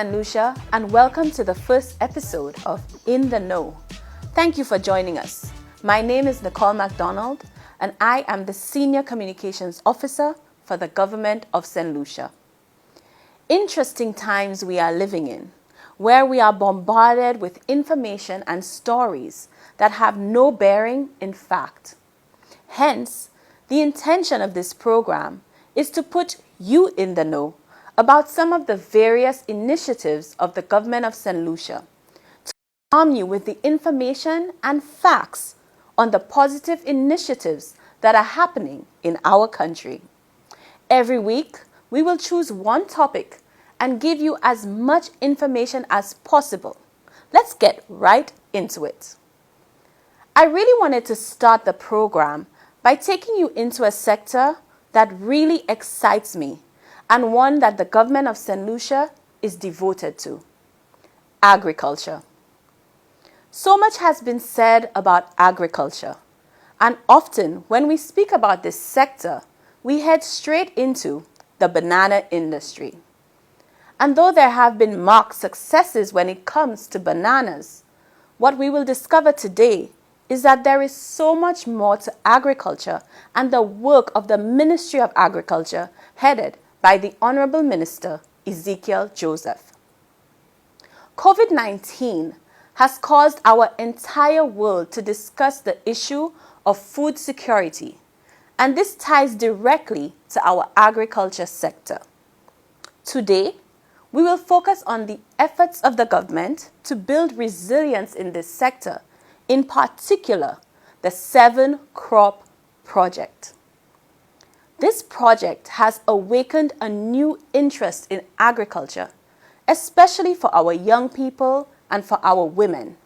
St. Lucia, and welcome to the first episode of In the Know. Thank you for joining us. My name is Nicole McDonald, and I am the Senior Communications Officer for the Government of St. Lucia. Interesting times we are living in, where we are bombarded with information and stories that have no bearing in fact. Hence, the intention of this program is to put you in the know about some of the various initiatives of the Government of St. Lucia, to arm you with the information and facts on the positive initiatives that are happening in our country. Every week, we will choose one topic and give you as much information as possible. Let's get right into it. I really wanted to start the program by taking you into a sector that really excites me and one that the Government of St. Lucia is devoted to: agriculture. So much has been said about agriculture, and often when we speak about this sector, we head straight into the banana industry. And though there have been marked successes when it comes to bananas, what we will discover today is that there is so much more to agriculture and the work of the Ministry of Agriculture headed by the Honorable Minister Ezekiel Joseph. COVID-19 has caused our entire world to discuss the issue of food security, and this ties directly to our agriculture sector. Today, we will focus on the efforts of the government to build resilience in this sector, in particular, the 7-crop project. This project has awakened a new interest in agriculture, especially for our young people and for our women.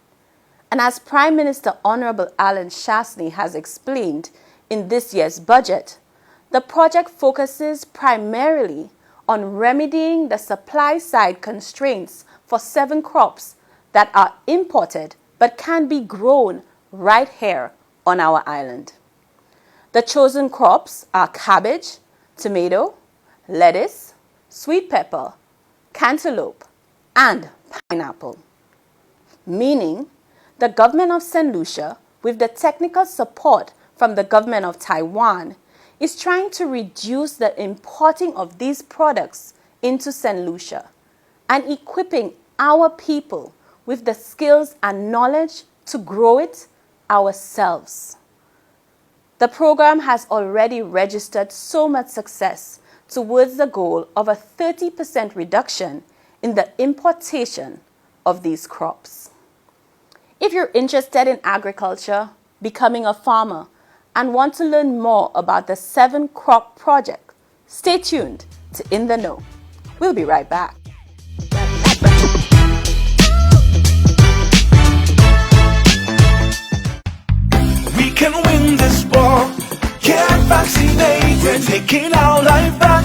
And as Prime Minister Honorable Alan Shastney has explained in this year's budget, the project focuses primarily on remedying the supply-side constraints for 7 crops that are imported but can be grown right here on our island. The chosen crops are cabbage, tomato, lettuce, sweet pepper, cantaloupe, and pineapple. Meaning, the Government of St. Lucia, with the technical support from the Government of Taiwan, is trying to reduce the importing of these products into St. Lucia and equipping our people with the skills and knowledge to grow it ourselves. The program has already registered so much success towards the goal of a 30% reduction in the importation of these crops. If you're interested in agriculture, becoming a farmer, and want to learn more about the 7-crop project, stay tuned to In the Know. We'll be right back. We can win this war. Get vaccinated, taking our life back.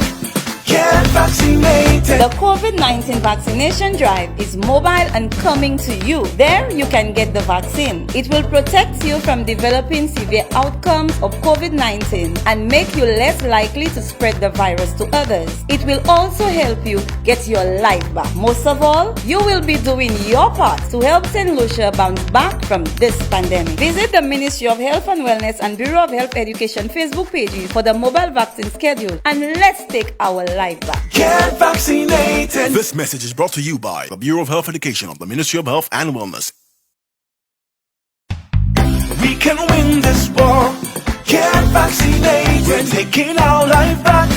Get vaccinated. The COVID-19 Vaccination Drive is mobile and coming to you. There you can get the vaccine. It will protect you from developing severe outcomes of COVID-19 and make you less likely to spread the virus to others. It will also help you get your life back. Most of all, you will be doing your part to help St. Lucia bounce back from this pandemic. Visit the Ministry of Health and Wellness and Bureau of Health Education Facebook pages for the mobile vaccine schedule, and let's take our life back. Get vaccinated. This message is brought to you by the Bureau of Health Education of the Ministry of Health and Wellness. We can win this war. Get vaccinated, taking our life back.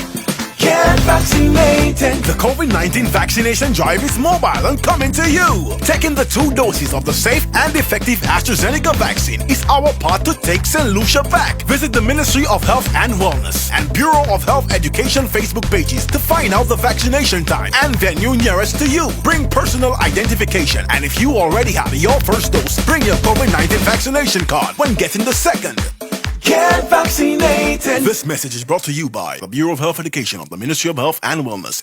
Get vaccinated. The COVID-19 vaccination drive is mobile and coming to you. Taking the 2 doses of the safe and effective AstraZeneca vaccine is our part to take St. Lucia back. Visit the Ministry of Health and Wellness and Bureau of Health Education Facebook pages to find out the vaccination time and venue nearest to you. Bring personal identification, and if you already have your first dose, bring your COVID-19 vaccination card when getting the second. Get vaccinated. This message is brought to you by the Bureau of Health Education of the Ministry of Health and Wellness.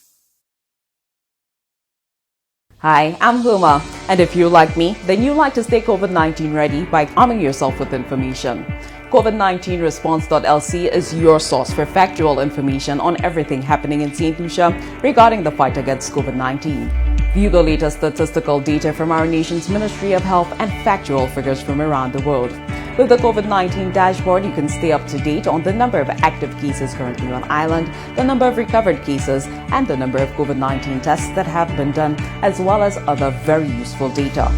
Hi, I'm Huma, and if you're like me, then you like to stay COVID-19 ready by arming yourself with information. COVID-19response.lc is your source for factual information on everything happening in St. Lucia regarding the fight against COVID-19. View the latest statistical data from our nation's Ministry of Health and factual figures from around the world. With the COVID-19 dashboard, you can stay up to date on the number of active cases currently on island, the number of recovered cases, and the number of COVID-19 tests that have been done, as well as other very useful data.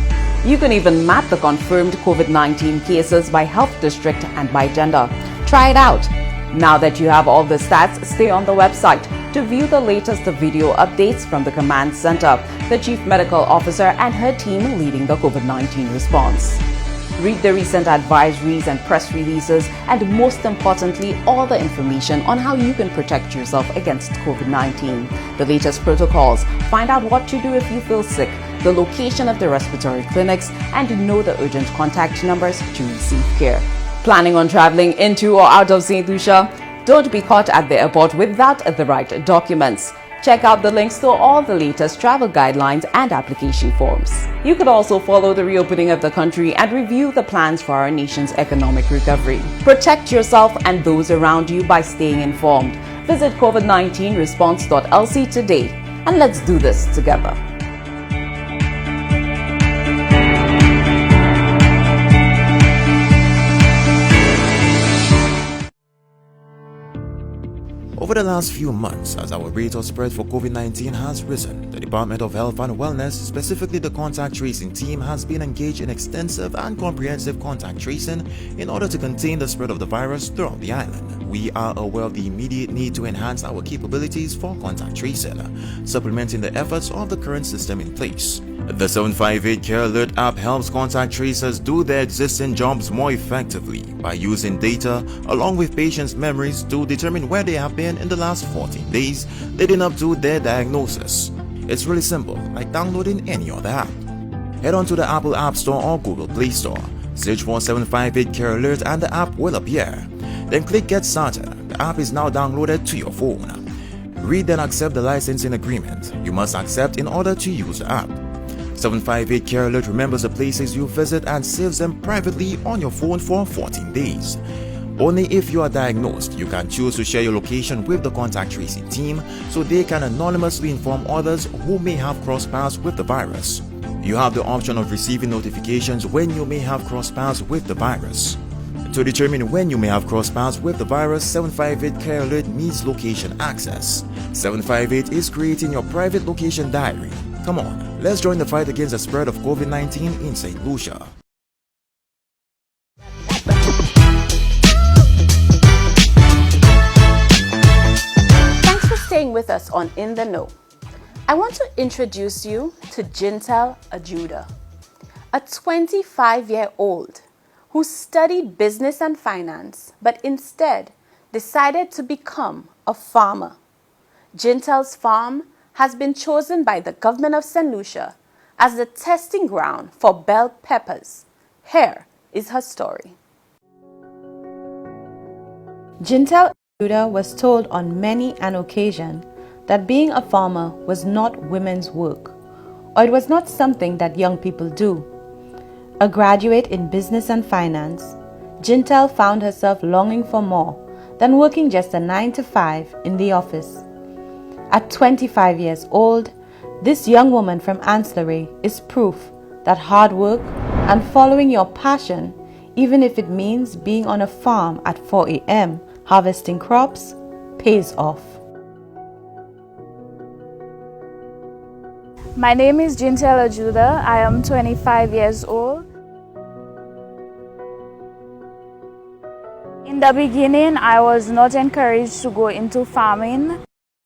You can even map the confirmed COVID-19 cases by health district and by gender. Try it out. Now that you have all the stats, stay on the website to view the latest video updates from the command center, the chief medical officer and her team leading the COVID-19 response. Read the recent advisories and press releases, and most importantly, all the information on how you can protect yourself against COVID-19, the latest protocols, find out what to do if you feel sick, the location of the respiratory clinics, and know the urgent contact numbers to receive care. Planning on traveling into or out of St. Lucia? Don't be caught at the airport without the right documents. Check out the links to all the latest travel guidelines and application forms. You could also follow the reopening of the country and review the plans for our nation's economic recovery. Protect yourself and those around you by staying informed. Visit COVID19response.lc today, and let's do this together. Over the last few months, as our rate of spread for COVID-19 has risen, the Department of Health and Wellness, specifically the contact tracing team, has been engaged in extensive and comprehensive contact tracing in order to contain the spread of the virus throughout the island. We are aware of the immediate need to enhance our capabilities for contact tracing, supplementing the efforts of the current system in place. The 758 Care Alert app helps contact tracers do their existing jobs more effectively by using data along with patients' memories to determine where they have been in the last 14 days leading up to their diagnosis. It's really simple, like downloading any other app. Head on to the Apple App Store or Google Play Store, search for 758 Care Alert and the app will appear. Then click Get Started. The app is now downloaded to your phone. Read and accept the licensing agreement you must accept in order to use the app. 758 Care Alert remembers the places you visit and saves them privately on your phone for 14 days. Only if you are diagnosed, you can choose to share your location with the contact tracing team so they can anonymously inform others who may have crossed paths with the virus. You have the option of receiving notifications when you may have crossed paths with the virus. To determine when you may have crossed paths with the virus, 758 Care Alert needs location access. 758 is creating your private location diary. Come on, let's join the fight against the spread of COVID-19 in St. Lucia. Thanks for staying with us on In the Know. I want to introduce you to Nicole McDonald, a 25-year-old who studied business and finance, but instead decided to become a farmer. Nicole's farm has been chosen by the government of St. Lucia as the testing ground for bell peppers. Here is her story. Nicole McDonald was told on many an occasion that being a farmer was not women's work, or it was not something that young people do. A graduate in business and finance, Nicole found herself longing for more than working just a 9-to-5 in the office. At 25 years old, this young woman from Ancillary is proof that hard work and following your passion, even if it means being on a farm at 4 a.m. harvesting crops, pays off. My name is Nicole McDonald. I am 25 years old. In the beginning, I was not encouraged to go into farming.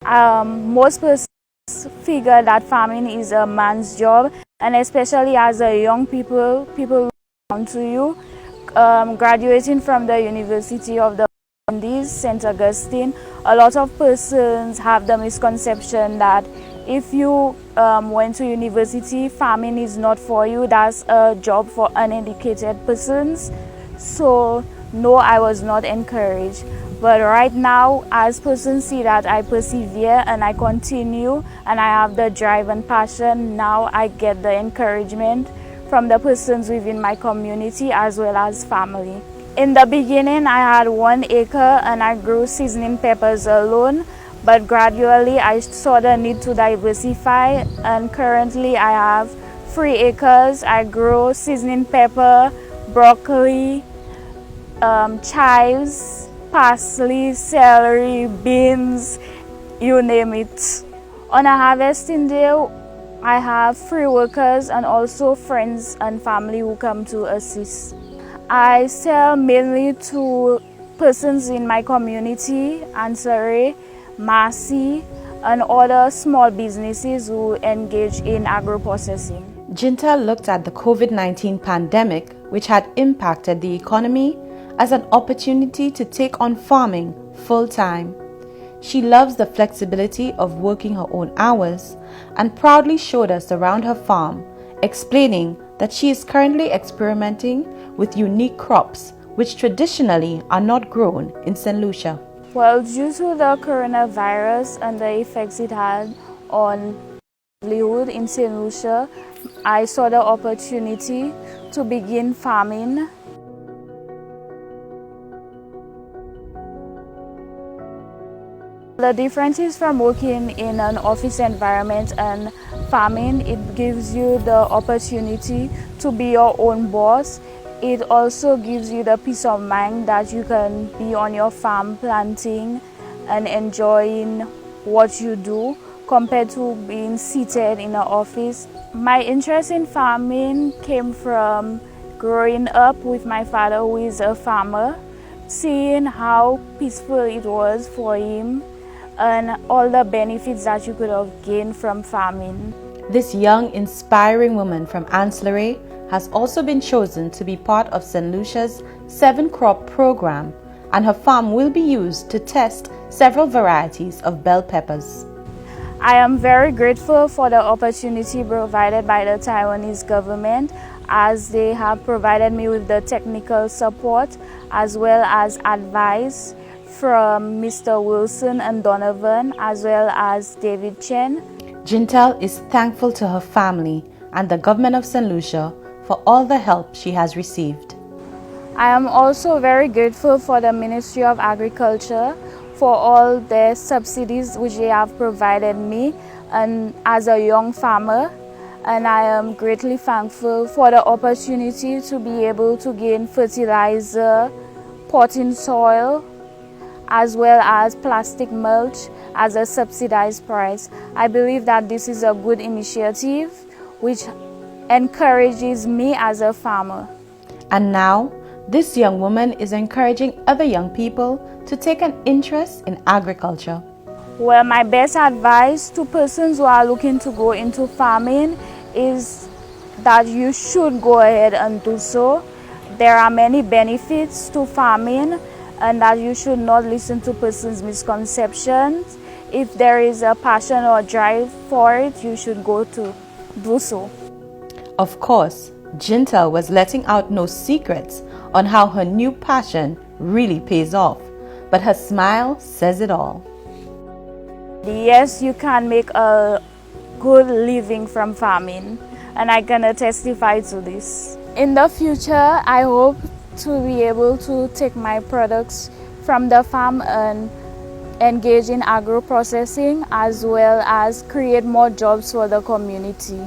Most persons figure that farming is a man's job, and especially as a young people come to you, graduating from the University of the Andes, St. Augustine, a lot of persons have the misconception that if you went to university, farming is not for you. That's a job for uneducated persons. So no, I was not encouraged. But right now, as persons see that I persevere and I continue and I have the drive and passion, now I get the encouragement from the persons within my community as well as family. In the beginning, I had 1 acre and I grew seasoning peppers alone. but gradually I saw the need to diversify, and currently I have 3 acres. I grow seasoning pepper, broccoli, chives, parsley, celery, beans, you name it. On a harvesting day, I have 3 workers and also friends and family who come to assist. I sell mainly to persons in my community, Ancillary, Marcy, and other small businesses who engage in agro-processing. Jinta looked at the COVID-19 pandemic, which had impacted the economy, as an opportunity to take on farming full-time. She loves the flexibility of working her own hours and proudly showed us around her farm, explaining that she is currently experimenting with unique crops which traditionally are not grown in St. Lucia. Well, due to the coronavirus and the effects it had on livelihood in St. Lucia, I saw the opportunity to begin farming. The difference is from working in an office environment and farming, it gives you the opportunity to be your own boss. It also gives you the peace of mind that you can be on your farm planting and enjoying what you do compared to being seated in an office. My interest in farming came from growing up with my father, who is a farmer, seeing how peaceful it was for him and all the benefits that you could have gained from farming. This young, inspiring woman from Ancillary has also been chosen to be part of St. Lucia's 7-crop program, and her farm will be used to test several varieties of bell peppers. I am very grateful for the opportunity provided by the Taiwanese government, as they have provided me with the technical support as well as advice from Mr. Wilson and Donovan, as well as David Chen. Jintel is thankful to her family and the government of St. Lucia for all the help she has received. I am also very grateful for the Ministry of Agriculture for all the subsidies which they have provided me and as a young farmer, and I am greatly thankful for the opportunity to be able to gain fertilizer, potting soil, as well as plastic mulch as a subsidized price. I believe that this is a good initiative which encourages me as a farmer. And now, this young woman is encouraging other young people to take an interest in agriculture. Well, my best advice to persons who are looking to go into farming is that you should go ahead and do so. There are many benefits to farming, and that you should not listen to persons' misconceptions. If there is a passion or drive for it, you should go to do so. Of course, Jintel was letting out no secrets on how her new passion really pays off, but her smile says it all. Yes, you can make a good living from farming, and I'm gonna testify to this. In the future, I hope to be able to take my products from the farm and engage in agro-processing, as well as create more jobs for the community.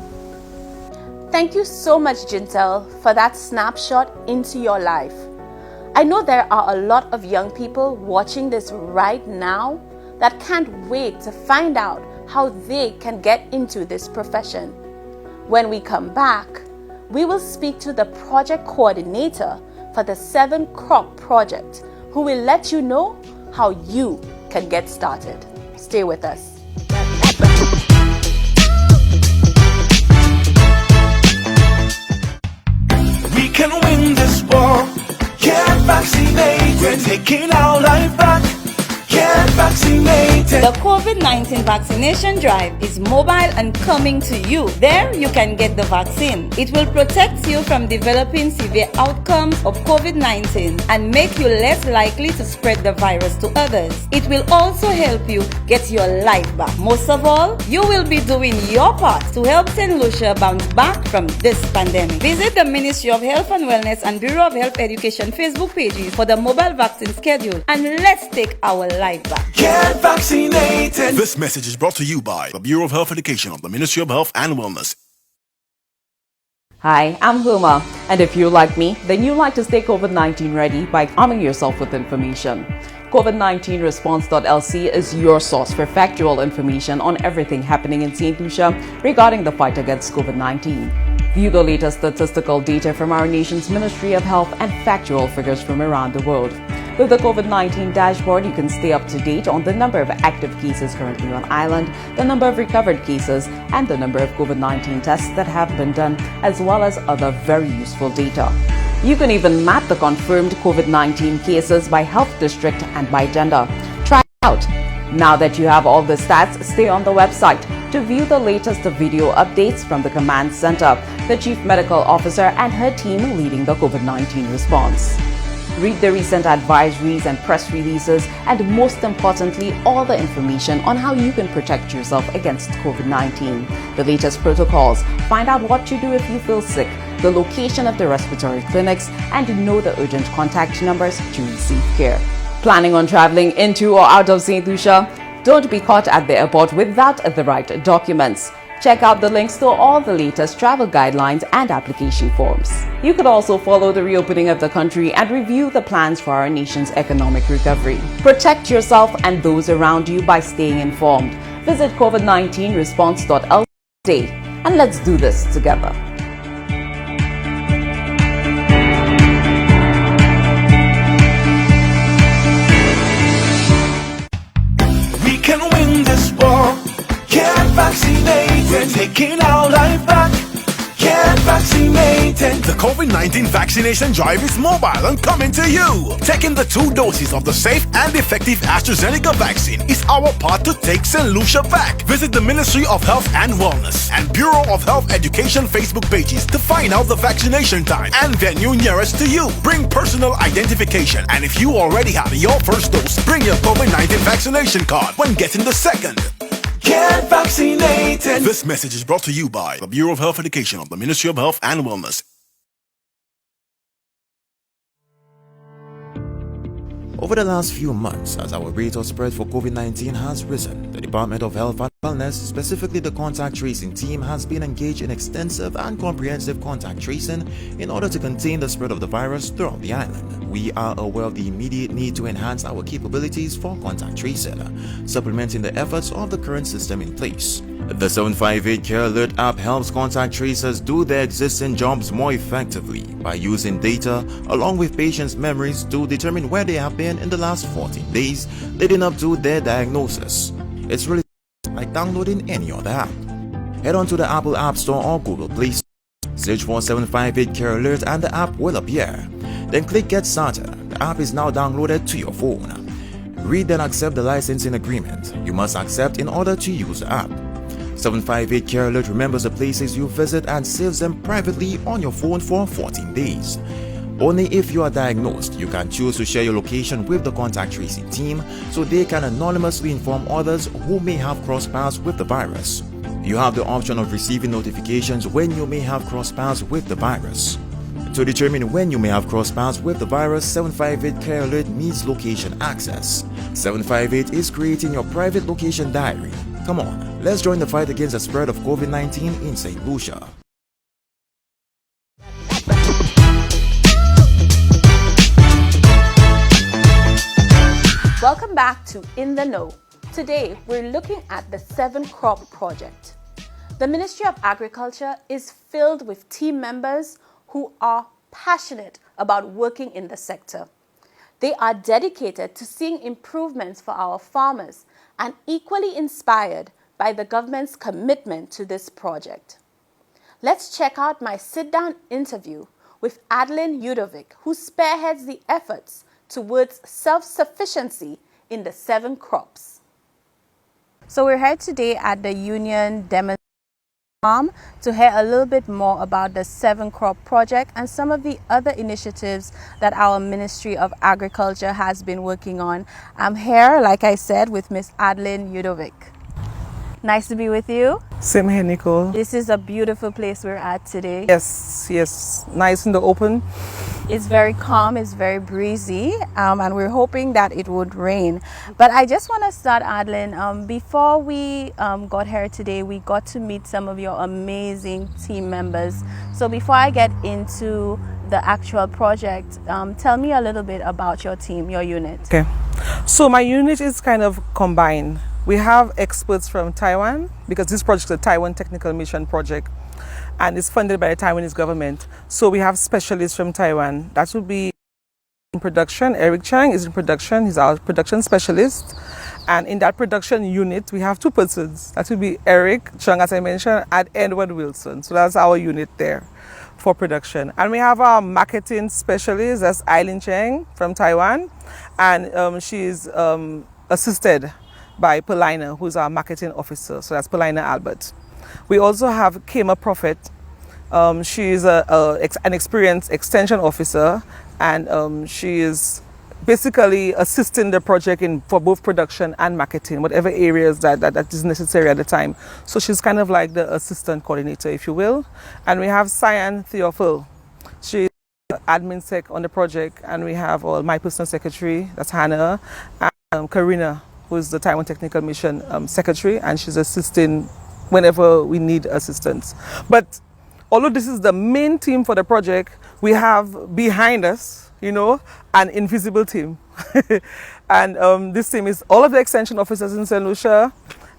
Thank you so much, Jintel, for that snapshot into your life. I know there are a lot of young people watching this right now that can't wait to find out how they can get into this profession. When we come back, we will speak to the project coordinator for the 7-crop project, who will let you know how you can get started. Stay with us. We can win this war. Get vaccinated. We're taking our life back. Get vaccinated. The COVID-19 Vaccination Drive is mobile and coming to you. There you can get the vaccine. It will protect you from developing severe outcomes of COVID-19 and make you less likely to spread the virus to others. It will also help you get your life back. Most of all, you will be doing your part to help St. Lucia bounce back from this pandemic. Visit the Ministry of Health and Wellness and Bureau of Health Education Facebook pages for the mobile vaccine schedule, and let's take our life back. Get Get vaccinated. This message is brought to you by the Bureau of Health Education of the Ministry of Health and Wellness. Hi, I'm Huma, and if you're like me, then you like to stay COVID-19 ready by arming yourself with information. COVID-19response.lc is your source for factual information on everything happening in St. Lucia regarding the fight against COVID-19. View the latest statistical data from our nation's Ministry of Health and factual figures from around the world. With the COVID-19 dashboard, you can stay up to date on the number of active cases currently on island, the number of recovered cases, and the number of COVID-19 tests that have been done, as well as other very useful data. You can even map the confirmed COVID-19 cases by health district and by gender. Try it out. Now that you have all the stats, stay on the website to view the latest video updates from the Command Center, the Chief Medical Officer and her team leading the COVID-19 response. Read the recent advisories and press releases, and most importantly, all the information on how you can protect yourself against COVID-19, the latest protocols, find out what to do if you feel sick, the location of the respiratory clinics, and know the urgent contact numbers to receive care. Planning on traveling into or out of St. Lucia? Don't be caught at the airport without the right documents. Check out the links to all the latest travel guidelines and application forms. You could also follow the reopening of the country and review the plans for our nation's economic recovery. Protect yourself and those around you by staying informed. Visit COVID-19response.lc today, and let's do this together. We can win this war. Get vaccinated. Taking our life back. Get vaccinated. The COVID-19 Vaccination Drive is mobile and coming to you. Taking the 2 doses of the safe and effective AstraZeneca vaccine is our part to take SaintLucia back. Visit the Ministry of Health and Wellness and Bureau of Health Education Facebook pages to find out the vaccination time and venue nearest to you. Bring personal identification, and if you already have your first dose, bring your COVID-19 vaccination card when getting the second. Get vaccinated. This message is brought to you by the Bureau of Health Education of the Ministry of Health and Wellness. Over the last few months, as our rate of spread for COVID-19 has risen, the Department of Health and Wellness, specifically the contact tracing team, has been engaged in extensive and comprehensive contact tracing in order to contain the spread of the virus throughout the island. We are aware of the immediate need to enhance our capabilities for contact tracing, supplementing the efforts of the current system in place. The 758 Care Alert app helps contact tracers do their existing jobs more effectively by using data along with patients' memories to determine where they have been in the last 14 days leading up to their diagnosis. It's really like downloading any other app. Head on to the Apple App Store or Google Play Store, search for 758 Care Alert and the app will appear. Then click Get Started. The app is now downloaded to your phone. Read and accept the licensing agreement you must accept in order to use the app. 758 Care Alert remembers the places you visit and saves them privately on your phone for 14 days. Only if you are diagnosed, you can choose to share your location with the contact tracing team so they can anonymously inform others who may have crossed paths with the virus. You have the option of receiving notifications when you may have crossed paths with the virus. To determine when you may have crossed paths with the virus, 758 Care Alert needs location access. 758 is creating your private location diary. Come on, let's join the fight against the spread of COVID-19 in St. Lucia. Welcome back to In the Know. Today, we're looking at the 7-Crop Project. The Ministry of Agriculture is filled with team members who are passionate about working in the sector. They are dedicated to seeing improvements for our farmers and equally inspired by the government's commitment to this project. Let's check out my sit-down interview with Adeline Udovic, who spearheads the efforts towards self-sufficiency in the 7 crops. So we're here today at the Union Demonstration Farm to hear a little bit more about the 7-Crop Project and some of the other initiatives that our Ministry of Agriculture has been working on. I'm here, like I said, with Miss Adeline Udovic. Nice to be with you. Same here, Nicole. This is a beautiful place we're at today. Yes, nice in the open. It's very calm, it's very breezy, and we're hoping that it would rain. But I just want to start, Adeline. Before we got here today, we got to meet some of your amazing team members. So before I get into the actual project, tell me a little bit about your team, your unit. Okay, so my unit is kind of combined. We have experts from Taiwan, because this project is a Taiwan Technical Mission project, and it's funded by the Taiwanese government. So we have specialists from Taiwan. That would be in production. Eric Chang is in production. He's our production specialist. And in that production unit, we have two persons. That would be Eric Chang, as I mentioned, and Edward Wilson. So that's our unit there for production. And we have our marketing specialist, that's Eileen Cheng from Taiwan. And she's assisted by Paulina, who's our marketing officer. So that's Paulina Albert. We also have Kema Prophet. She is an experienced extension officer, and she is basically assisting the project for both production and marketing, whatever areas that is necessary at the time. So she's kind of like the assistant coordinator, if you will. And we have Cyan Theophil. She's admin sec on the project, and we have my personal secretary, that's Hannah, and Karina, who is the Taiwan Technical Mission secretary, and she's assisting whenever we need assistance. But although this is the main team for the project, we have behind us, an invisible team. And this team is all of the extension officers in SaintLucia,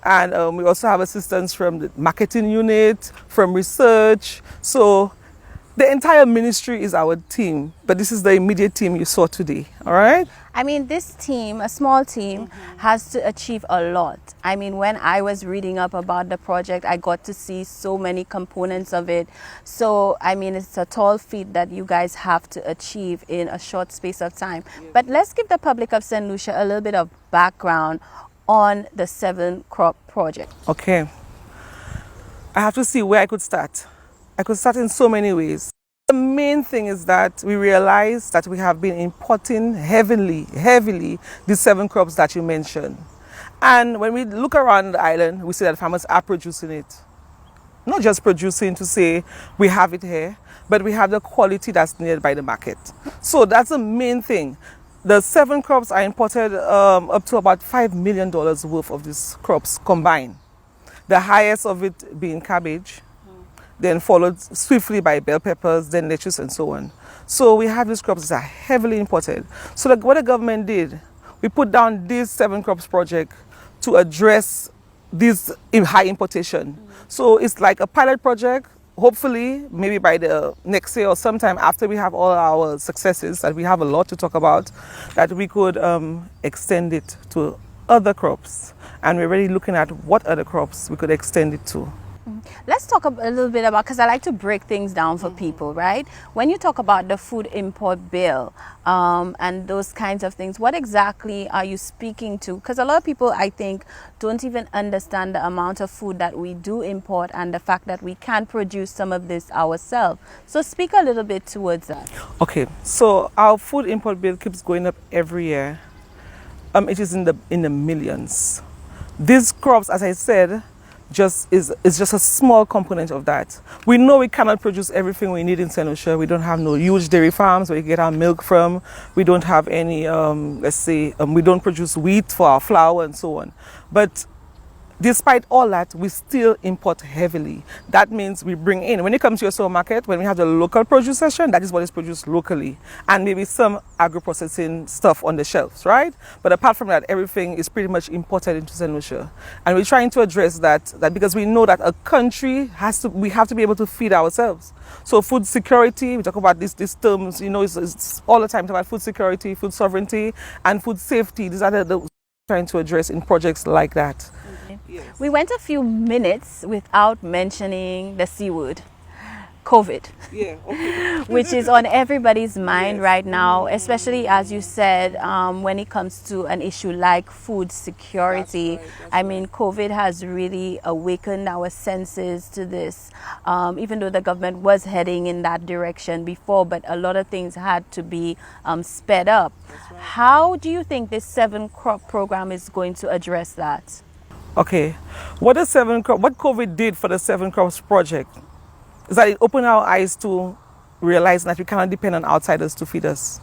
and we also have assistants from the marketing unit, from research. So the entire ministry is our team, but this is the immediate team you saw today, all right? I mean, this team, a small team, has to achieve a lot. I mean, when I was reading up about the project, I got to see so many components of it. So, I mean, it's a tall feat that you guys have to achieve in a short space of time. But let's give the public of SaintLucia a little bit of background on the 7-crop project. Okay. I have to see where I could start. I could start in so many ways. The main thing is that we realize that we have been importing heavily these 7 crops that you mentioned. And when we look around the island, we see that farmers are producing it. Not just producing to say we have it here, but we have the quality that's needed by the market. So that's the main thing. The 7 crops are imported up to about $5 million worth of these crops combined. The highest of it being cabbage, then followed swiftly by bell peppers, then lettuce, and so on. So we have these crops that are heavily imported. So what the government did, we put down this 7 crops project to address this high importation. So it's like a pilot project. Hopefully, maybe by the next year or sometime after we have all our successes, that we have a lot to talk about, that we could extend it to other crops. And we're already looking at what other crops we could extend it to. Let's talk a little bit about, because I like to break things down for people, right? When you talk about the food import bill and those kinds of things, what exactly are you speaking to? Because a lot of people, I think, don't even understand the amount of food that we do import and the fact that we can produce some of this ourselves. So speak a little bit towards that. Okay, so our food import bill keeps going up every year. It is in the millions. These crops, as I said, is just a small component of that. We know we cannot produce everything we need in SaintLucia. We don't have no huge dairy farms where we get our milk from. We don't have any, we don't produce wheat for our flour and so on. But despite all that, we still import heavily. That means we bring in, when it comes to your supermarket, when we have the local produce section, that is what is produced locally. And maybe some agro-processing stuff on the shelves, right? But apart from that, everything is pretty much imported into SaintLucia. And we're trying to address that because we know that a country we have to be able to feed ourselves. So food security, we talk about these terms, it's all the time about food security, food sovereignty, and food safety. These are the trying to address in projects like that. Yes. We went a few minutes without mentioning the C word, COVID. Yeah, okay. Which is on everybody's mind right now, especially as you said, when it comes to an issue like food security. I mean, COVID has really awakened our senses to this, even though the government was heading in that direction before, but a lot of things had to be sped up. How do you think this 7-crop program is going to address that? Okay, what COVID did for the 7 crops project is that it opened our eyes to realizing that we cannot depend on outsiders to feed us.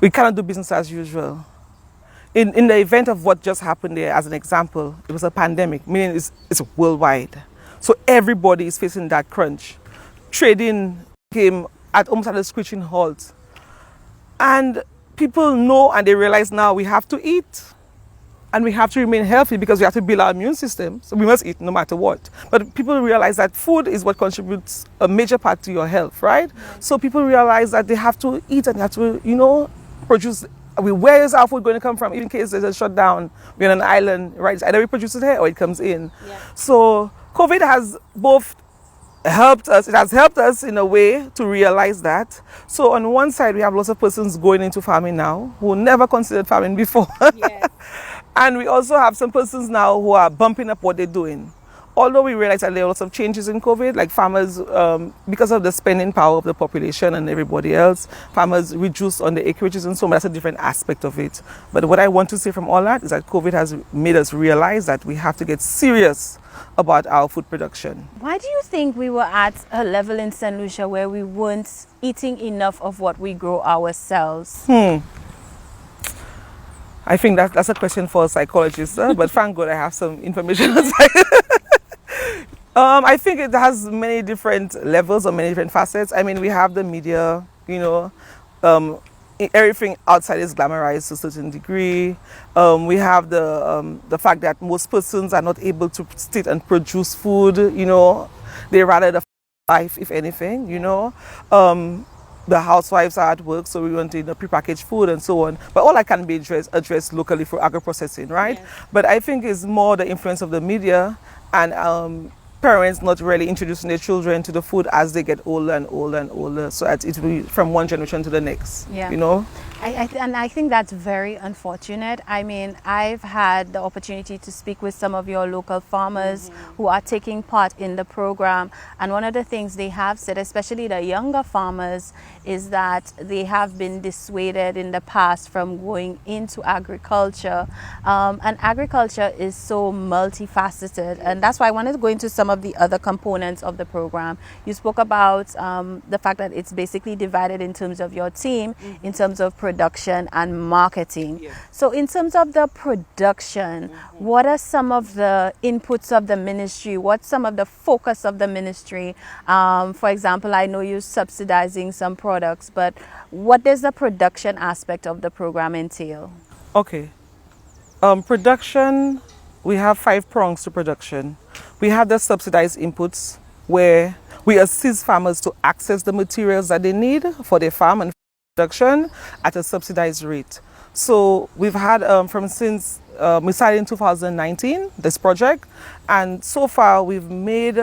We cannot do business as usual. In the event of what just happened there, as an example, it was a pandemic, meaning it's worldwide. So everybody is facing that crunch. Trading came almost at a screeching halt. And people know and they realize now we have to eat. And we have to remain healthy because we have to build our immune system. So we must eat no matter what. But people realize that food is what contributes a major part to your health, right? So people realize that they have to eat and they have to, produce. Where is our food going to come from? Even in case there's a shutdown, we're on an island, right? Either we produce it here or it comes in. Yeah. So COVID has both helped us. It has helped us in a way to realize that. So on one side, we have lots of persons going into farming now who never considered farming before. Yes. And we also have some persons now who are bumping up what they're doing. Although we realize that there are lots of changes in COVID, like farmers, because of the spending power of the population and everybody else, farmers reduced on the acreages and so on. That's a different aspect of it. But what I want to say from all that is that COVID has made us realize that we have to get serious about our food production. Why do you think we were at a level in St. Lucia where we weren't eating enough of what we grow ourselves? I think that's a question for a psychologist, but thank God I have some information. I think it has many different levels or many different facets. I mean, we have the media, everything outside is glamorized to a certain degree. We have the fact that most persons are not able to sit and produce food, they rather the life, if anything, The housewives are at work, so we want to prepackaged food and so on. But all that can be addressed locally for agro-processing, right? Yes. But I think it's more the influence of the media and parents not really introducing their children to the food as they get older and older and older, so that it will be from one generation to the next, And I think that's very unfortunate. I mean, I've had the opportunity to speak with some of your local farmers who are taking part in the program. And one of the things they have said, especially the younger farmers, is that they have been dissuaded in the past from going into agriculture. And agriculture is so multifaceted. And that's why I wanted to go into some of the other components of the program. You spoke about the fact that it's basically divided in terms of your team, in terms of production and marketing. Yeah. So in terms of the production, what are some of the inputs of the ministry? What's some of the focus of the ministry? For example, I know you're subsidizing some products, but what does the production aspect of the program entail? Okay. Production, we have 5 prongs to production. We have the subsidized inputs where we assist farmers to access the materials that they need for their farm and production at a subsidized rate. So we've had since we started in 2019 this project, and so far we've made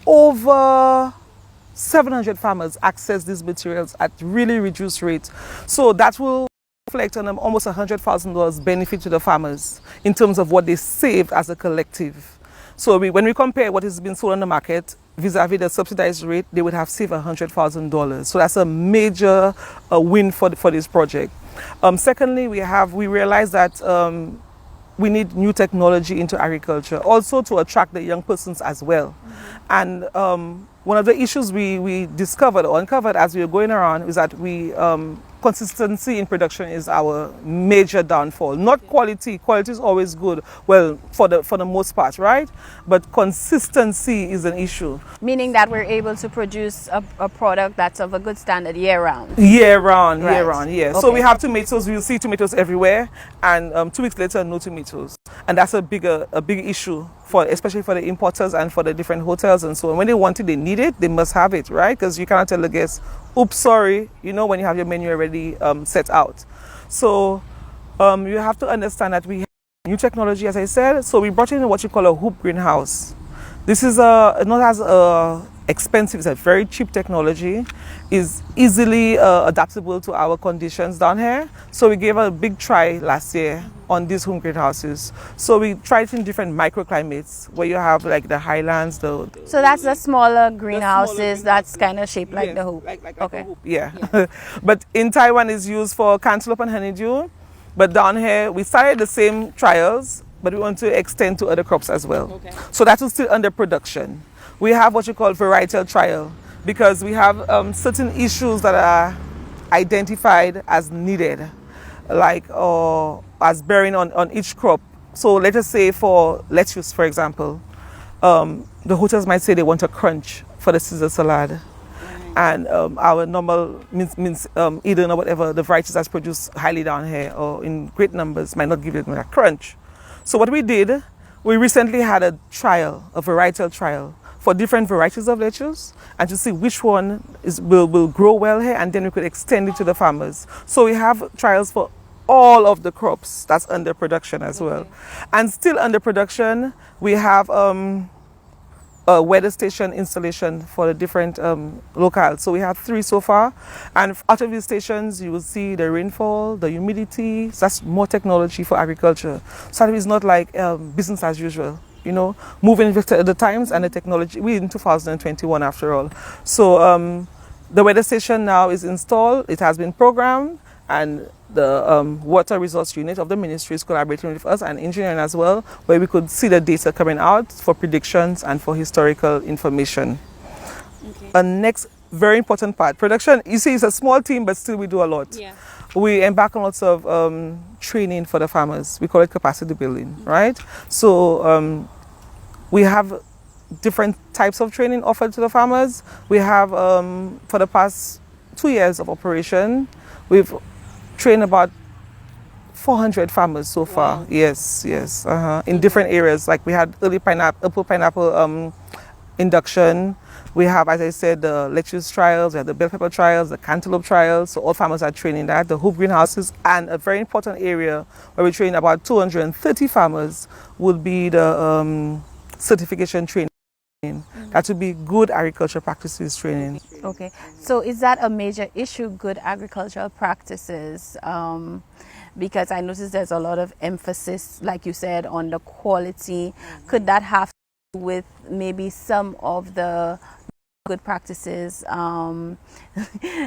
over 700 farmers access these materials at really reduced rates. So that will reflect on almost $100,000 benefit to the farmers in terms of what they saved as a collective. So when we compare what has been sold on the market vis-a-vis the subsidized rate, they would have saved $100,000. So that's a major win for this project. Secondly, we realized that we need new technology into agriculture, also to attract the young persons as well. And one of the issues we discovered or uncovered as we were going around is that consistency in production is our major downfall. Not quality. Quality is always good, well, for the most part, right? But consistency is an issue. Meaning that we're able to produce a product that's of a good standard year-round. Year-round, right. Year-round, yeah. Okay. So we have tomatoes. We'll see tomatoes everywhere, and 2 weeks later, no tomatoes. And that's a big issue, especially for the importers and for the different hotels and so on. When they want it, they need it, they must have it, right? Because you cannot tell the guests, oops, sorry, when you have your menu already set out. So you have to understand that we have new technology, as I said. So we brought in what you call a hoop greenhouse. This is not as expensive, it's a very cheap technology, is easily adaptable to our conditions down here. So we gave a big try last year on these home greenhouses. So we tried it in different microclimates where you have like the highlands. So that's the smaller greenhouses that's kind of shaped like the hoop. Like a hoop, yeah. But in Taiwan it's used for cantaloupe and honeydew. But down here we started the same trials, but we want to extend to other crops as well. Okay. So that is still under production. We have what you call Varietal Trial. because we have certain issues that are identified as needed, like as bearing on each crop. So let us say for lettuce, for example, the hotels might say they want a crunch for the Caesar salad. And our normal means Eden or whatever, the varieties that's produced highly down here or in great numbers might not give it a crunch. So what we did, we recently had a trial, a varietal trial for different varieties of lettuce and to see which one will grow well here, and then we could extend it to the farmers. So we have trials for all of the crops that's under production as well. And still under production, we have a weather station installation for the different locales. So we have 3 so far, and out of these stations you will see the rainfall, the humidity. So that's more technology for agriculture. So it's not like business as usual, you know, moving with the times and the technology. We're in 2021 after all. So the weather station now is installed, it has been programmed, and the water resource unit of the ministry is collaborating with us and engineering as well, where we could see the data coming out for predictions and for historical information. A next very important part, production. You see, it's a small team, but still we do a lot. Yeah. We embark on lots of training for the farmers. We call it capacity building, right? So we have different types of training offered to the farmers. We have, for the past 2 years of operation, we've trained about 400 farmers so far. Wow. Yes. In different areas. Like we had early pineapple induction. We have, as I said, the lettuce trials, we have the bell pepper trials, the cantaloupe trials. So all farmers are training that. The hoop greenhouses, and a very important area where we train about 230 farmers would be the certification training. That would be good agricultural practices training. Okay, so is that a major issue, good agricultural practices? Because I noticed there's a lot of emphasis, like you said, on the quality. Could that have to do with maybe some of the good practices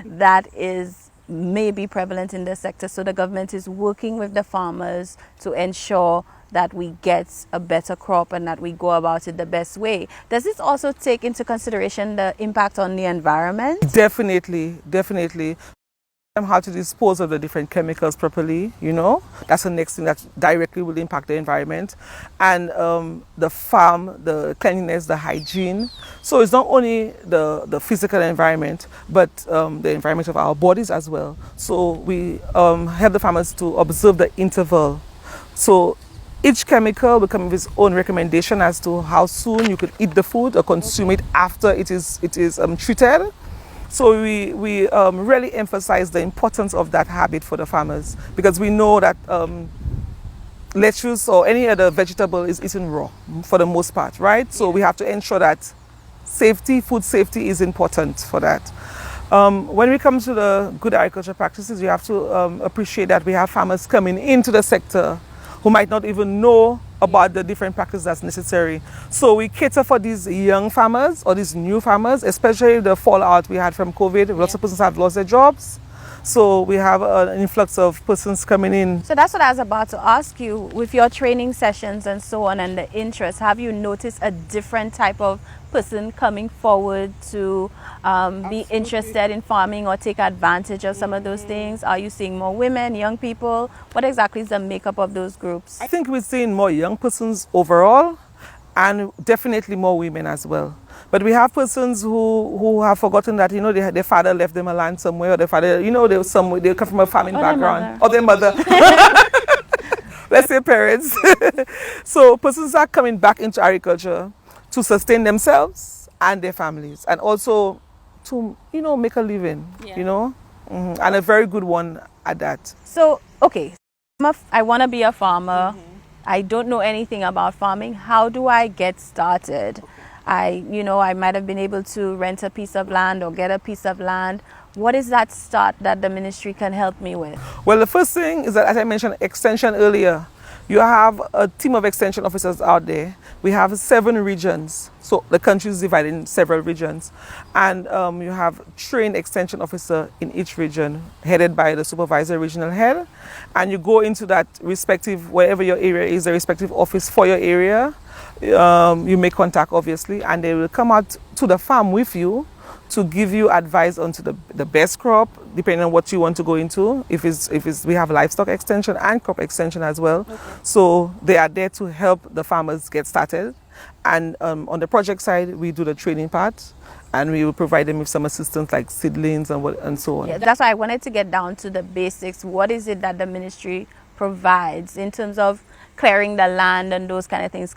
that is maybe prevalent in the sector? So the government is working with the farmers to ensure that we get a better crop and that we go about it the best way. Does this also take into consideration the impact on the environment? Definitely. How to dispose of the different chemicals properly, you know. That's the next thing that directly will impact the environment. And the farm, the cleanliness, the hygiene. So it's not only the physical environment, but the environment of our bodies as well. So we help the farmers to observe the interval. So each chemical will come with its own recommendation as to how soon you could eat the food or consume it after it is treated. So we really emphasize the importance of that habit for the farmers, because we know that lettuce or any other vegetable is eaten raw for the most part, right? So we have to ensure that food safety is important for that. When we come to the good agricultural practices, we have to appreciate that we have farmers coming into the sector who might not even know about the different practices that's necessary. So we cater for these young farmers or these new farmers, especially the fallout we had from COVID. Lots of persons have lost their jobs. So we have an influx of persons coming in. So that's what I was about to ask you. With your training sessions and so on and the interest, have you noticed a different type of person coming forward to be interested in farming or take advantage of some of those things? Are you seeing more women, young people? What exactly is the makeup of those groups? I think we're seeing more young persons overall, and definitely more women as well. But we have persons who have forgotten that, you know, their father left them a land somewhere, or their father, you know, they come from a farming background, or their mother. Let's say parents. So persons are coming back into agriculture to sustain themselves and their families, and also to, you know, make a living, you know, and a very good one at that. So, okay, I want to be a farmer. I don't know anything about farming. How do I get started? I might have been able to rent a piece of land or get a piece of land. What is that start that the ministry can help me with? Well, the first thing is that, as I mentioned, extension earlier. You have a team of extension officers out there. We have 7 regions. So the country is divided in several regions. And you have trained extension officer in each region, headed by the supervisor regional head. And you go into that respective, wherever your area is, the respective office for your area. You make contact, obviously, and they will come out to the farm with you to give you advice onto the best crop, depending on what you want to go into. If we have livestock extension and crop extension as well. Okay. So they are there to help the farmers get started. And on the project side, we do the training part, and we will provide them with some assistance like seedlings and so on. Yeah, that's why I wanted to get down to the basics. What is it that the ministry provides in terms of clearing the land and those kind of things?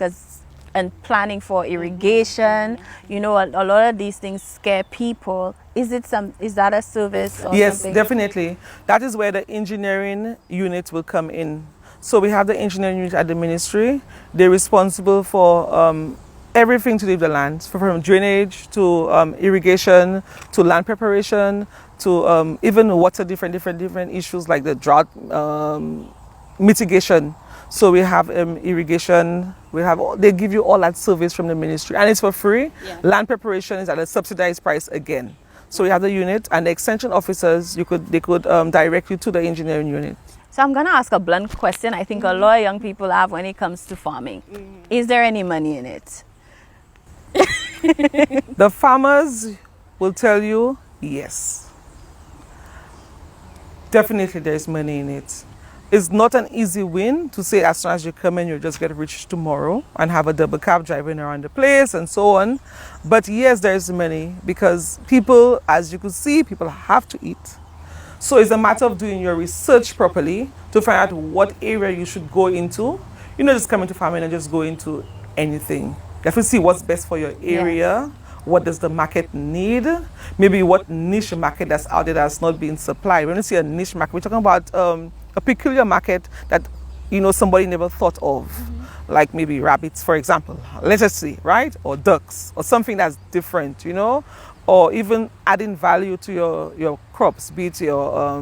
And planning for irrigation, you know, a lot of these things scare people. Is that a service or yes, something? Definitely. That is where the engineering unit will come in. So we have the engineering unit at the ministry. They're responsible for everything to do with the land, from drainage to irrigation to land preparation to even water, different issues like the drought mitigation. So we have irrigation, they give you all that service from the ministry, and it's for free. Yeah. Land preparation is at a subsidized price again. So we have the unit, and the extension officers, they could direct you to the engineering unit. So I'm going to ask a blunt question I think a lot of young people have when it comes to farming. Is there any money in it? The farmers will tell you yes. Definitely there's money in it. It's not an easy win to say as soon as you come in, you'll just get rich tomorrow and have a double cab driving around the place and so on. But yes, there's money because people, as you could see, people have to eat. So it's a matter of doing your research properly to find out what area you should go into. You know, just come into farming and just go into anything. You have to see what's best for your area. Yes. What does the market need? Maybe what niche market that's out there that's not being supplied. When you see a niche market, we're talking about a peculiar market that, you know, somebody never thought of. Like maybe rabbits, for example. Let's just see, right? Or ducks, or something that's different, you know? Or even adding value to your crops, be it your,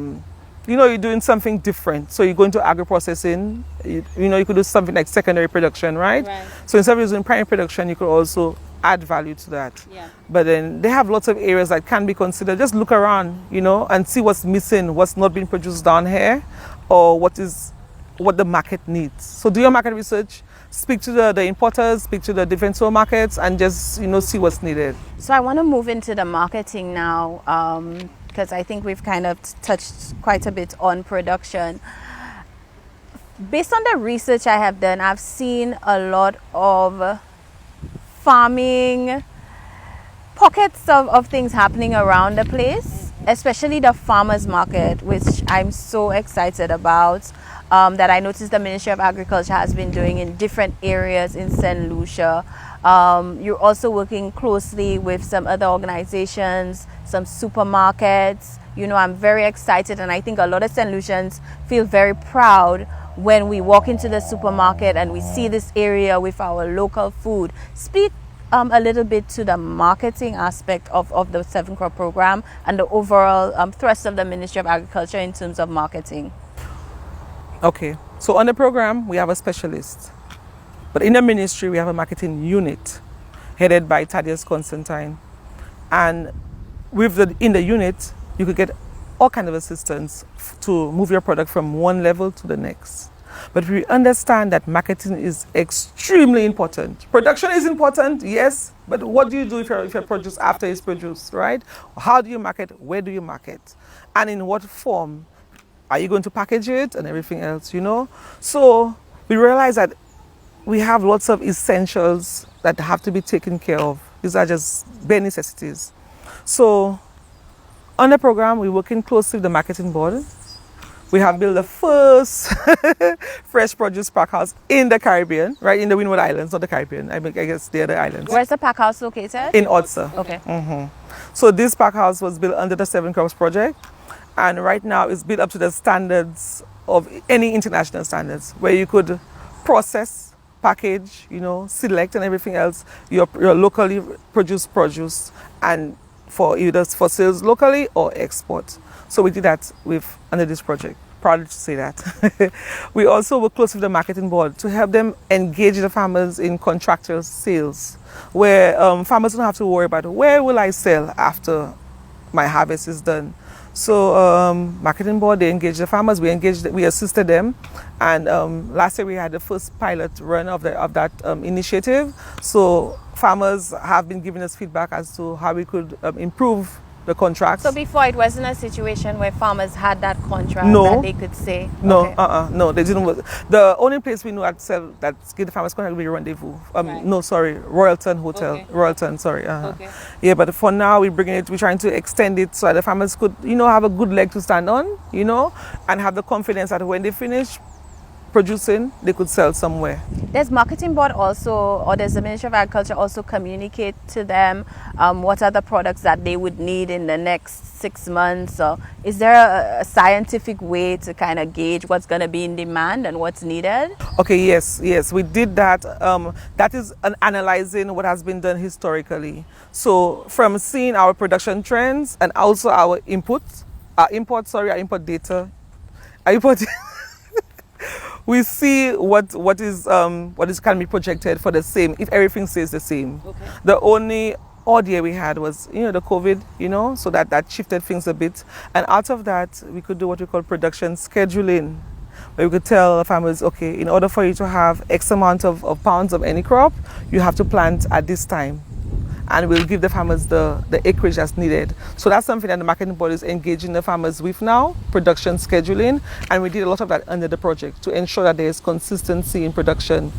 you know, you're doing something different. So you go into agro-processing, you know, you could do something like secondary production, right? So instead of using primary production, you could also add value to that. Yeah. But then they have lots of areas that can be considered. Just look around, you know, and see what's missing, what's not being produced down here, or what the market needs. So do your market research, speak to the importers, speak to the different supermarkets, and just, you know, see what's needed. So I want to move into the marketing now, because I think we've kind of touched quite a bit on production. Based on the research I have done, I've seen a lot of farming pockets of things happening around the place, especially the farmers market, which I'm so excited about, that I noticed the Ministry of Agriculture has been doing in different areas in St. Lucia. You're also working closely with some other organizations, some supermarkets. You know, I'm very excited, and I think a lot of St. Lucians feel very proud when we walk into the supermarket and we see this area with our local food. Speak a little bit to the marketing aspect of the 7 Crop program and the overall thrust of the Ministry of Agriculture in terms of marketing. Okay, so on the program, we have a specialist. But in the ministry, we have a marketing unit headed by Thaddeus Constantine. And in the unit, you could get all kinds of assistance to move your product from one level to the next. But we understand that marketing is extremely important. Production is important, yes, but what do you do if your produce after it's produced, right? How do you market? Where do you market? And in what form? Are you going to package it and everything else, you know? So we realize that we have lots of essentials that have to be taken care of. These are just bare necessities. So on the program, we're working closely with the marketing board. We have built the first fresh produce pack house in the Caribbean, right in the Windward Islands, not the Caribbean. I guess the other islands. Where's the pack house located? In Otsa. Okay. So this pack house was built under the 7 Crops project, and right now it's built up to the standards of any international standards, where you could process, package, you know, select and everything else your locally produced produce, and for either for sales locally or export. So we did that under this project. Proud to say that. We also work closely with the marketing board to help them engage the farmers in contractual sales, where farmers don't have to worry about where will I sell after my harvest is done. So marketing board, they engaged the farmers, we assisted them, and last year we had the first pilot run of that initiative. So farmers have been giving us feedback as to how we could improve the contracts. So before, it wasn't a situation where farmers had that contract No. that they could say? No, Okay. no, they didn't. The only place we know at sell that give the farmers contract will be Rendezvous. Right. No, sorry, Royalton Hotel. Okay. Royalton, sorry. Okay. Yeah, but for now we're trying to extend it so that the farmers could, have a good leg to stand on, and have the confidence that when they finish producing, they could sell somewhere. Does marketing board also, or does the Ministry of Agriculture also communicate to them what are the products that they would need in the next 6 months? Or is there a scientific way to kind of gauge what's going to be in demand and what's needed? Okay, yes, we did that. That is analyzing what has been done historically. So from seeing our production trends and also our import data, we see what is can be projected for the same if everything stays the same. Okay. The only odd year we had was the COVID, so that shifted things a bit. And out of that, we could do what we call production scheduling, where we could tell farmers, okay, in order for you to have X amount of pounds of any crop, you have to plant at this time. And we'll give the farmers the acreage that's needed. So that's something that the marketing board is engaging the farmers with now, production scheduling, and we did a lot of that under the project to ensure that there is consistency in production.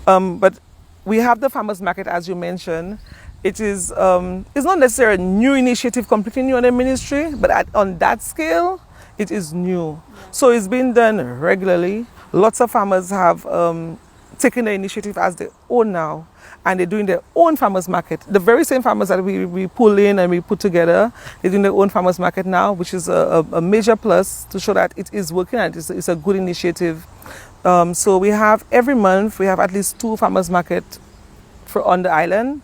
But we have the farmers market, as you mentioned. It is it's not necessarily a new initiative, completely new on the ministry, but on that scale, it is new. So it's been done regularly. Lots of farmers have taken the initiative as their own now, and they're doing their own farmers market. The very same farmers that we pull in and we put together, they're doing their own farmers market now, which is a major plus to show that it is working and it's a good initiative. So we have every month, we have at least 2 farmers market on the island.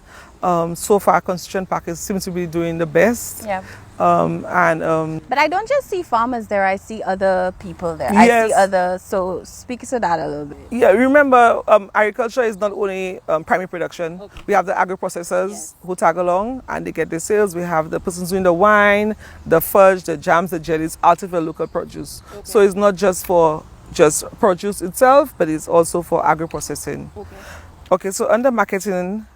So far, Constitution Park seems to be doing the best. Yeah. But I don't just see farmers there, I see other people there. Yes. I see other, so speak to that a little bit. Yeah, remember, agriculture is not only primary production. Okay. We have the agro-processors who tag along and they get the sales. We have the persons doing the wine, the fudge, the jams, the jellies, out of the local produce. Okay. So it's not just for just produce itself, but it's also for agro-processing. Okay, so under marketing,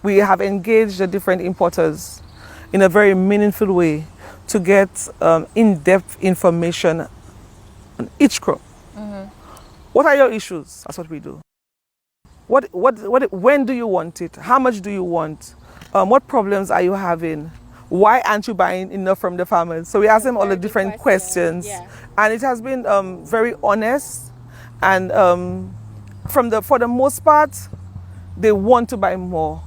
we have engaged the different importers in a very meaningful way to get in-depth information on each crop. Mm-hmm. What are your issues? That's what we do. When do you want it? How much do you want? What problems are you having? Why aren't you buying enough from the farmers? So we ask them all the different questions. Yeah. And it has been very honest. And for the most part, they want to buy more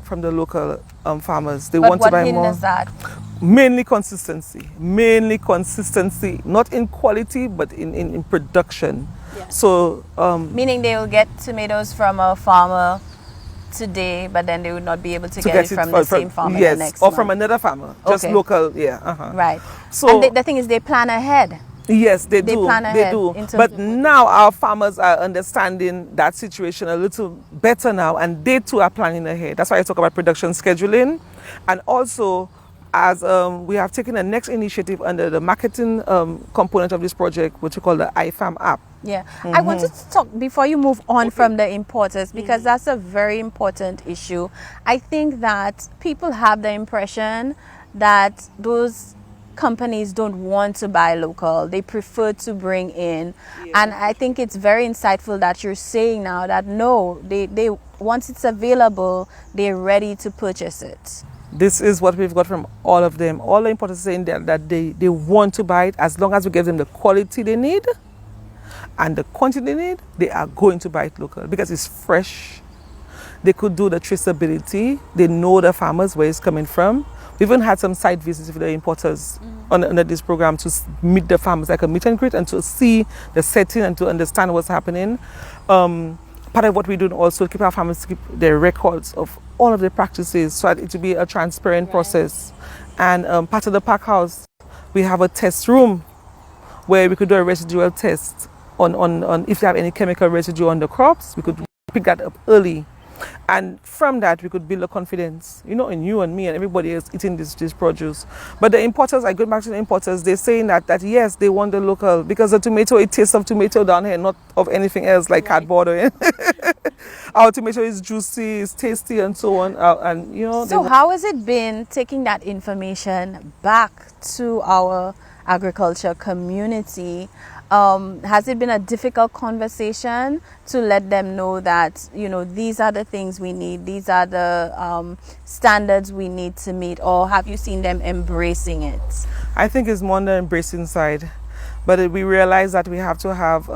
from the local farmers. They want to buy more. What hinders that? Mainly consistency, not in quality, but in production. Yeah. So, meaning they will get tomatoes from a farmer today, but then they would not be able to get it from the same farmer the next or month. From another farmer, just local, yeah. Uh-huh. Right. So and the thing is, they plan ahead. Yes, they do. Plan ahead. They do. But now our farmers are understanding that situation a little better now, and they too are planning ahead. That's why I talk about production scheduling, and also as we have taken the next initiative under the marketing component of this project, which we call the iFarm app. Yeah, mm-hmm. I wanted to talk before you move on from the importers, because that's a very important issue. I think that people have the impression that those companies don't want to buy local, they prefer to bring in. And I think it's very insightful that you're saying now that no, they once it's available, they're ready to purchase it. This is what we've got from all of them. All the importers saying that they want to buy it as long as we give them the quality they need and the quantity they need. They are going to buy it local because it's fresh. They could do the traceability. They know the farmers, where it's coming from. We even had some site visits with the importers under this program to meet the farmers, like a meet and greet, and to see the setting and to understand what's happening. Part of what we do also keep our farmers to keep their records of all of their practices so that it will be a transparent process. And part of the pack house, we have a test room where we could do a residual test on if they have any chemical residue on the crops. We could pick that up early And from that, we could build a confidence, you know, in you and me and everybody else eating this produce. But the importers, I go back to the importers, they're saying that yes, they want the local, because the tomato, it tastes of tomato down here, not of anything else like cardboard or our tomato is juicy, it's tasty, and so on. And you know. So how has it been taking that information back to our agriculture community? Has it been a difficult conversation to let them know that, you know, these are the things we need, these are the standards we need to meet, or have you seen them embracing it? I think it's more on the embracing side, but we realize that we have to have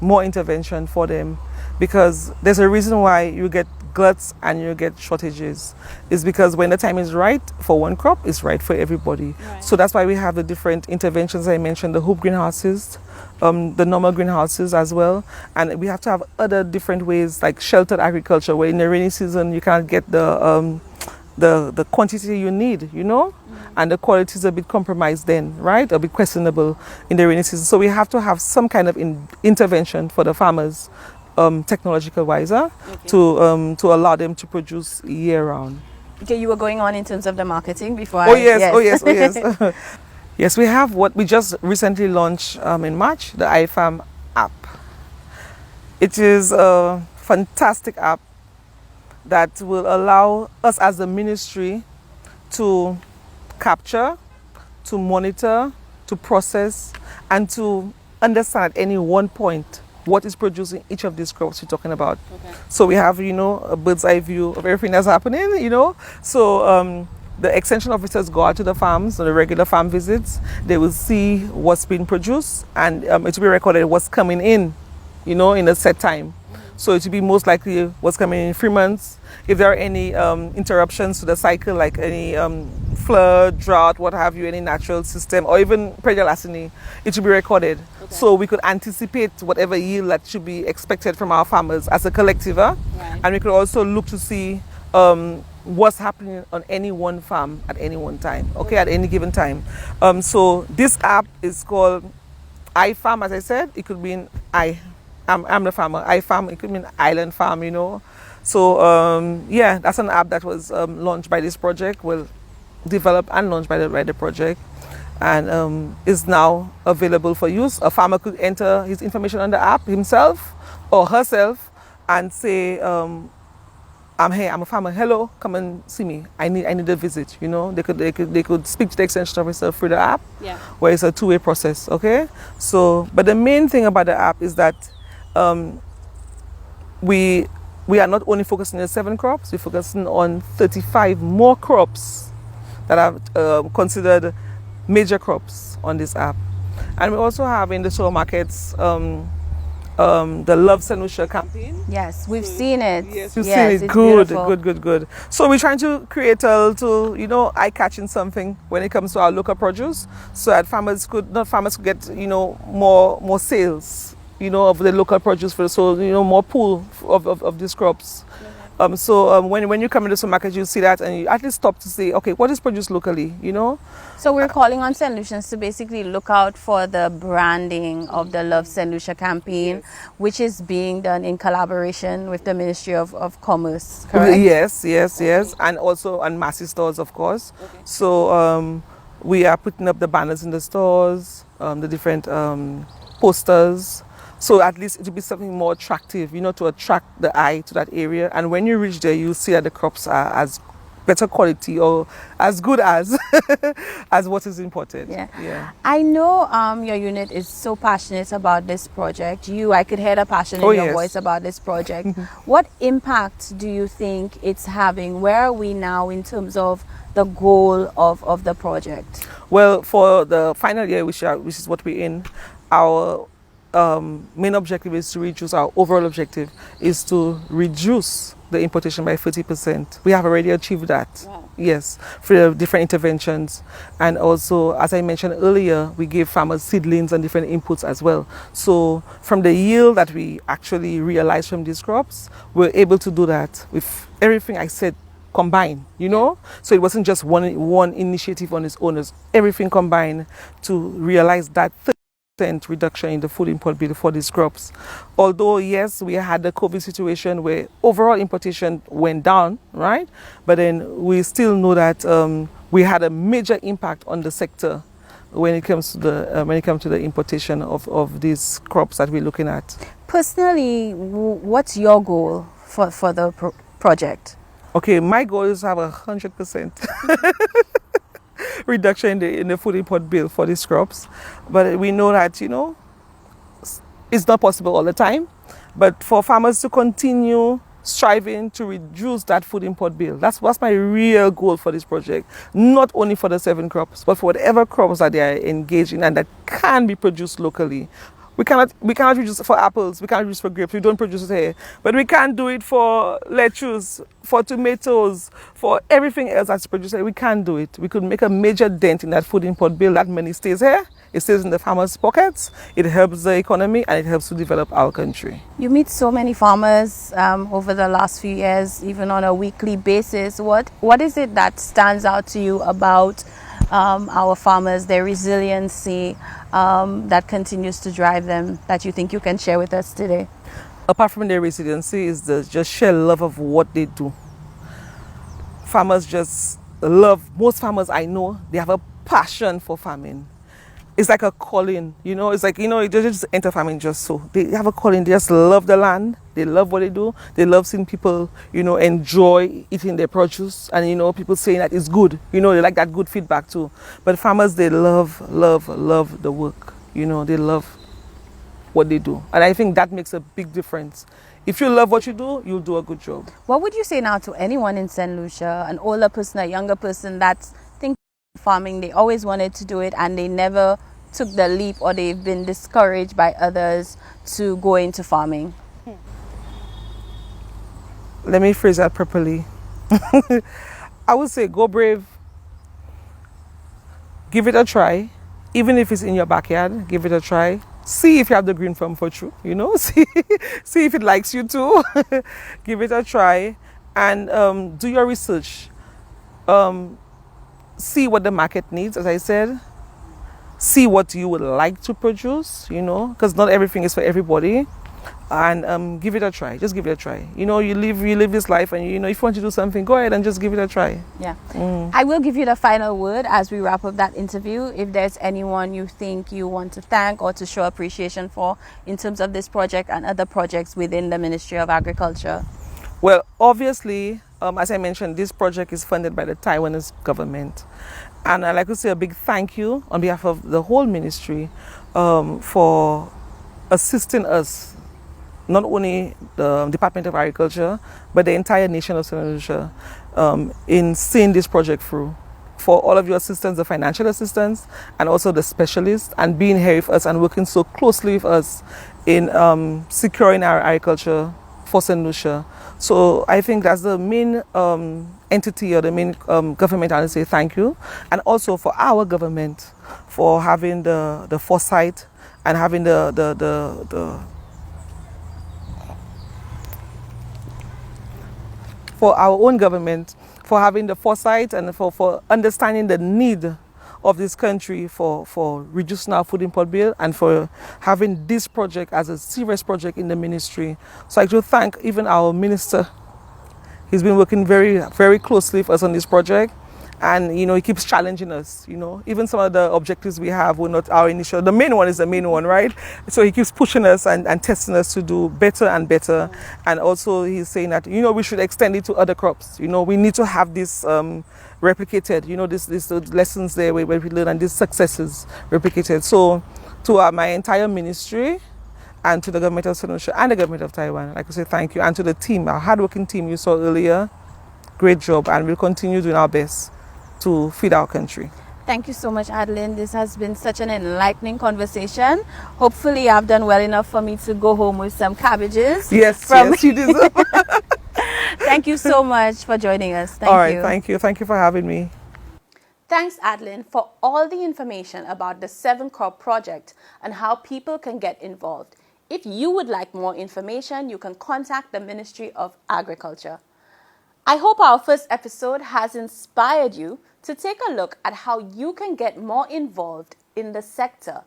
more intervention for them, because there's a reason why you get gluts and you get shortages. Is because when the time is right for one crop, it's right for everybody. Right. So that's why we have the different interventions I mentioned, the hoop greenhouses, the normal greenhouses as well, and we have to have other different ways like sheltered agriculture, where in the rainy season you can't get the quantity you need, you know, and the quality is a bit compromised then, right, a bit questionable in the rainy season. So we have to have some kind of intervention for the farmers, technological wiser, to allow them to produce year round. Okay, you were going on in terms of the marketing before. Oh yes. Yes, we have what we just recently launched in March, the iFarm app. It is a fantastic app that will allow us as a ministry to capture, to monitor, to process, and to understand at any one point what is producing each of these crops we're talking about. Okay. So we have, you know, a bird's eye view of everything that's happening, you know. So the extension officers go out to the farms on the regular farm visits. They will see what's being produced, and it will be recorded what's coming in, you know, in a set time. So it will be most likely what's coming in 3 months. If there are any interruptions to the cycle, like any flood, drought, what have you, any natural system, or even predial larceny, it should be recorded. Okay. So we could anticipate whatever yield that should be expected from our farmers as a collective. Right. And we could also look to see what's happening on any one farm at any one time, okay, at any given time. So this app is called iFarm, as I said. It could mean I'm the farmer. iFarm, it could mean island farm, you know. So yeah, that's an app that was launched by this project, well, developed and launched by the project, and is now available for use. A farmer could enter his information on the app himself or herself and say, I'm here, I'm a farmer, hello, come and see me, I need a visit, you know. They could speak to the extension officer through the app, where it's a two-way process, okay. So, but the main thing about the app is that we are not only focusing on 7 crops, we're focusing on 35 more crops that are considered major crops on this app. And we also have in the supermarkets the Love SaintLucia campaign. Yes, we've seen it. Yes, we've seen it. Good. So we're trying to create a little, you know, eye-catching something when it comes to our local produce, so that farmers could get, you know, more sales, you know, of the local produce, so, you know, more pool of these crops. So when you come into the supermarket, you see that, and you at least stop to say, okay, what is produced locally, you know? So we're calling on SaintLucians to basically look out for the branding of the Love SaintLucia campaign, which is being done in collaboration with the Ministry of Commerce, correct? Yes. And also on Massy stores, of course. Okay. So we are putting up the banners in the stores, the different posters. So at least it will be something more attractive, you know, to attract the eye to that area. And when you reach there, you'll see that the crops are as better quality or as good as as what is imported. Yeah. I know your unit is so passionate about this project. I could hear the passion in your voice about this project. What impact do you think it's having? Where are we now in terms of the goal of the project? Well, for the final year, which is what we're in, our main objective is to reduce, our overall objective is to reduce the importation by 30%. We have already achieved that. Wow. Yes, through different interventions. And also, as I mentioned earlier, we gave farmers seedlings and different inputs as well. So from the yield that we actually realized from these crops, we're able to do that with everything I said combined, you know. So it wasn't just one initiative on its own, it's everything combined to realize that reduction in the food import bill for these crops. Although, yes, we had the COVID situation where overall importation went down, right? But then we still know that we had a major impact on the sector when it comes to the importation of these crops that we're looking at. Personally, what's your goal for the project? Okay, my goal is to have 100% reduction in the food import bill for these crops. But we know that, it's not possible all the time. But for farmers to continue striving to reduce that food import bill, that's my real goal for this project. Not only for the 7 crops, but for whatever crops that they are engaged in and that can be produced locally. We cannot produce for apples, we can't produce for grapes, we don't produce it here. But we can do it for lettuce, for tomatoes, for everything else that's produced here. We can do it. We could make a major dent in that food import bill. That money stays here, it stays in the farmers' pockets, it helps the economy, and it helps to develop our country. You meet so many farmers over the last few years, even on a weekly basis. What is it that stands out to you about our farmers, their resiliency that continues to drive them, that you think you can share with us today? Apart from their resiliency, is the just sheer love of what they do. Farmers just love, most farmers I know, they have a passion for farming. It's like a calling, it's like, they just enter farming just so. They have a calling, they just love the land, they love what they do, they love seeing people, enjoy eating their produce, and, people saying that it's good, they like that good feedback too. But farmers, they love the work, they love what they do. And I think that makes a big difference. If you love what you do, you'll do a good job. What would you say now to anyone in St. Lucia, an older person, a younger person that's thinking farming, they always wanted to do it and they never took the leap, or they've been discouraged by others to go into farming? Let me phrase that properly. I would say go brave, give it a try, even if it's in your backyard, give it a try. See if you have the green thumb for true, see if it likes you too. Give it a try and do your research. See what the market needs, as I said. See what you would like to produce, because not everything is for everybody. And give it a try. Just give it a try. You live this life, and if you want to do something, go ahead and just give it a try. Yeah. I will give you the final word as we wrap up that interview. If there's anyone you think you want to thank or to show appreciation for in terms of this project and other projects within the Ministry of Agriculture. Well, obviously, as I mentioned, this project is funded by the Taiwanese government. And I'd like to say a big thank you on behalf of the whole ministry for assisting us, not only the Department of Agriculture, but the entire nation of St. Lucia in seeing this project through. For all of your assistance, the financial assistance, and also the specialists, and being here with us and working so closely with us in securing our agriculture for St. Lucia. So I think that's the main entity or the main government. I want to say thank you, and also for our government for having the foresight and having for our own government for having the foresight and for understanding the need of this country for reducing our food import bill, and for having this project as a serious project in the ministry. So I do thank even our minister. He's been working very, very closely with us on this project, and he keeps challenging us. Even some of the objectives we have were not our initial. The main one is the main one, right? So he keeps pushing us and testing us to do better and better. And also he's saying that we should extend it to other crops. We need to have this replicated. These lessons there where we learn, and these successes replicated. So to my entire ministry, and to the government of St. Lucia and the government of Taiwan, I'd like to say thank you. And to the team, our hardworking team you saw earlier, great job, and we'll continue doing our best to feed our country. Thank you so much, Adeline. This has been such an enlightening conversation. Hopefully I've done well enough for me to go home with some cabbages. Yes, you deserve. Thank you so much for joining us. Thank all right, you. Thank you. Thank you for having me. Thanks, Adeline, for all the information about the 7-crop project and how people can get involved. If you would like more information, you can contact the Ministry of Agriculture. I hope our first episode has inspired you to take a look at how you can get more involved in the sector.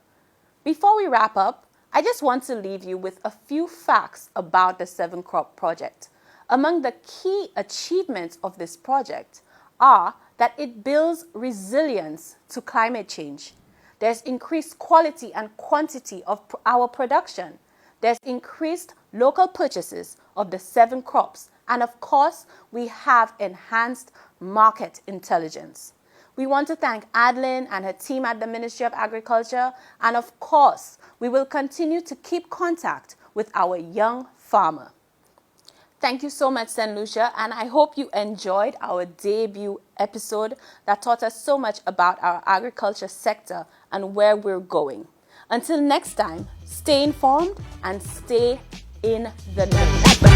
Before we wrap up, I just want to leave you with a few facts about the 7-Crop Project. Among the key achievements of this project are that it builds resilience to climate change. There's increased quality and quantity of our production. There's increased local purchases of the 7 crops. And of course, we have enhanced market intelligence. We want to thank Adeline and her team at the Ministry of Agriculture. And of course, we will continue to keep contact with our young farmer. Thank you so much, SaintLucia, and I hope you enjoyed our debut episode that taught us so much about our agriculture sector and where we're going. Until next time, stay informed and stay in the know.